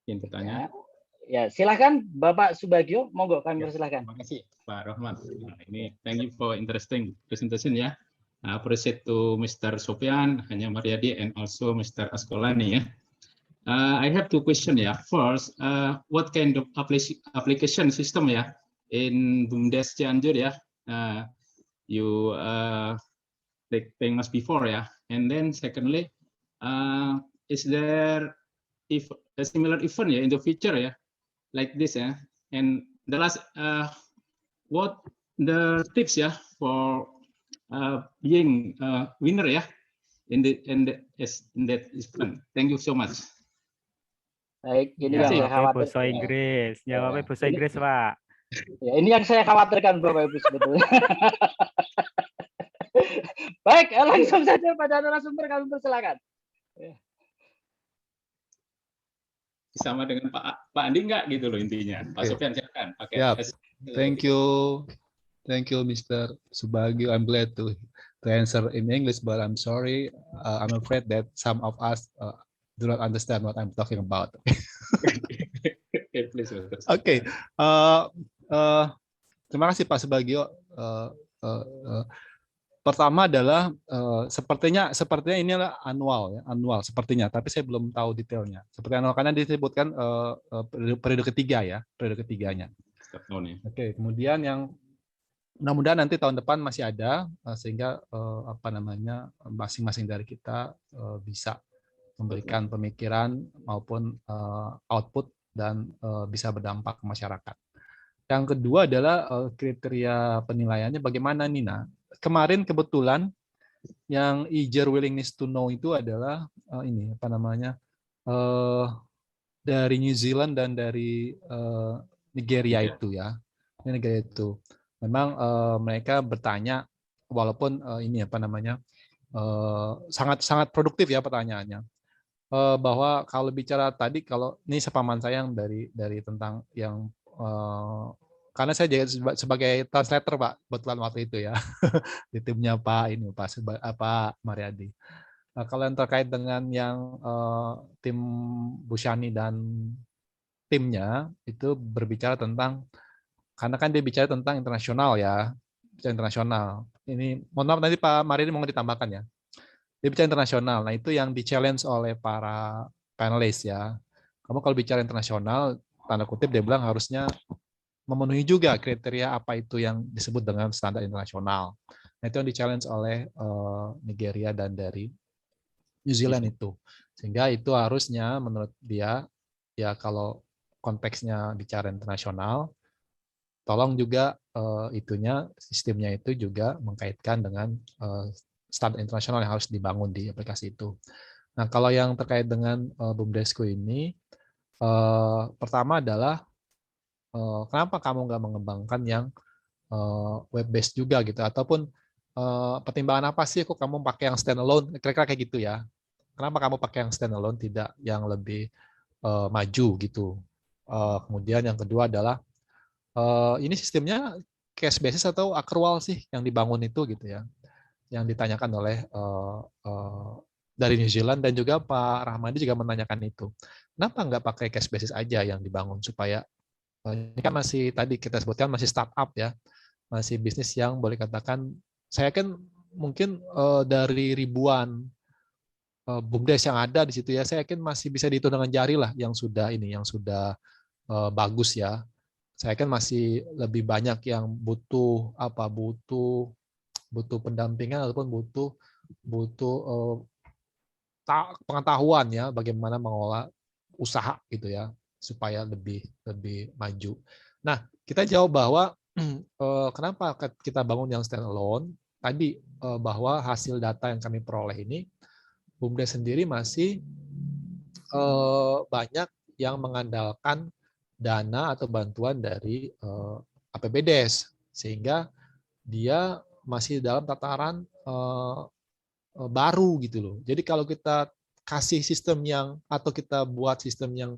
Ingin bertanya? Ya, silakan Bapak Subagio, monggo kami persilahkan. Terima kasih Pak Rahmat. Nah, ini thank you for interesting presentation ya. I appreciate to Mr. Sopian, Hanya Maryadi, and also Mr. Askolani ya. I have 2 questions ya. First, what kind of application system ya in BUMDes Cianjur ya? You like famous before ya. And then secondly, is there if a similar event ya in the future ya like this ya? And the last, what the tips ya for being winner ya in that event? Thank you so much. Baik, ini yang saya khawatirkan. Bahasa Inggris, jawabnya bahasa Inggris Pak. Ya, ini yang saya khawatirkan Bapak Ibu sebetulnya. Baik, langsung saja pada narasumber kami persilakan. Sama dengan Pak Andi enggak gitu loh intinya. Pak Sofian silakan pakai. Thank you Mr. Subagio. I'm glad to answer in English, but I'm sorry, I'm afraid that some of us do not understand what I'm talking about. Okay. Terima kasih Pak Subagio. Pertama adalah sepertinya ini adalah annual sepertinya, tapi saya belum tahu detailnya. Seperti annual karena disebutkan periode ketiganya. Oke, kemudian yang mudah-mudahan nanti tahun depan masih ada sehingga masing-masing dari kita bisa memberikan pemikiran maupun output dan bisa berdampak ke masyarakat. Yang kedua adalah kriteria penilaiannya bagaimana Nina. Kemarin kebetulan yang eager willingness to know itu adalah dari New Zealand dan dari Nigeria itu ya. Nigeria itu. Memang mereka bertanya walaupun ini apa namanya sangat produktif ya pertanyaannya. Bahwa kalau bicara tadi, kalau ini sepaman saya yang dari tentang yang karena saya jadi sebagai translator Pak kebetulan waktu itu ya di timnya Pak Mariadi. Nah, kalau yang terkait dengan yang tim Bu Shani dan timnya itu berbicara tentang, karena kan dia bicara tentang internasional ya, bicara internasional. Ini mohon maaf nanti Pak Mariadi mau ditambahkan ya. Dia bicara internasional. Nah, itu yang di-challenge oleh para panelis ya. Kamu kalau bicara internasional, tanda kutip dia bilang harusnya memenuhi juga kriteria apa itu yang disebut dengan standar internasional. Nah, itu yang di-challenge oleh Nigeria dan dari New Zealand itu. Sehingga itu harusnya menurut dia, ya kalau konteksnya bicara internasional, tolong juga sistemnya itu juga mengkaitkan dengan standar internasional yang harus dibangun di aplikasi itu. Nah, kalau yang terkait dengan BUMDesku ini, pertama adalah kenapa kamu nggak mengembangkan yang web based juga gitu, ataupun pertimbangan apa sih kok kamu pakai yang standalone, kira-kira kayak gitu ya. Kenapa kamu pakai yang standalone tidak yang lebih maju gitu. Kemudian yang kedua adalah ini sistemnya cash basis atau accrual sih yang dibangun itu gitu ya, yang ditanyakan oleh dari New Zealand, dan juga Pak Rahmadi juga menanyakan itu. Kenapa nggak pakai cash basis aja yang dibangun, supaya ini kan masih tadi kita sebutkan masih startup ya, masih bisnis yang boleh katakan, saya kan mungkin dari ribuan BUMDes yang ada di situ ya, saya yakin masih bisa dihitung dengan jari lah yang sudah bagus ya. Saya kan masih lebih banyak yang butuh pendampingan ataupun butuh pengetahuan ya bagaimana mengolah usaha gitu ya supaya lebih maju. Nah, kita jawab bahwa kenapa kita bangun yang standalone tadi, bahwa hasil data yang kami peroleh ini BUMDes sendiri masih banyak yang mengandalkan dana atau bantuan dari APBDes, sehingga dia masih dalam tataran baru gitu loh. Jadi kalau kita kasih sistem atau kita buat sistem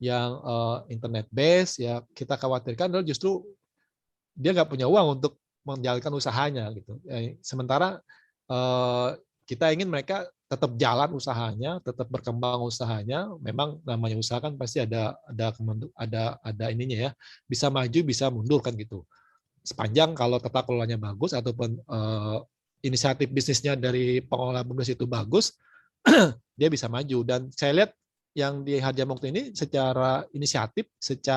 yang internet base ya, kita khawatirkan adalah justru dia nggak punya uang untuk menjalankan usahanya gitu. Sementara kita ingin mereka tetap jalan usahanya, tetap berkembang usahanya. Memang namanya usaha kan pasti ada ininya ya, bisa maju bisa mundur kan gitu. Sepanjang kalau tata kelolanya bagus ataupun inisiatif bisnisnya dari pengelola BUMDes itu bagus, dia bisa maju. Dan saya lihat yang di Harjamukti ini secara inisiatif, secara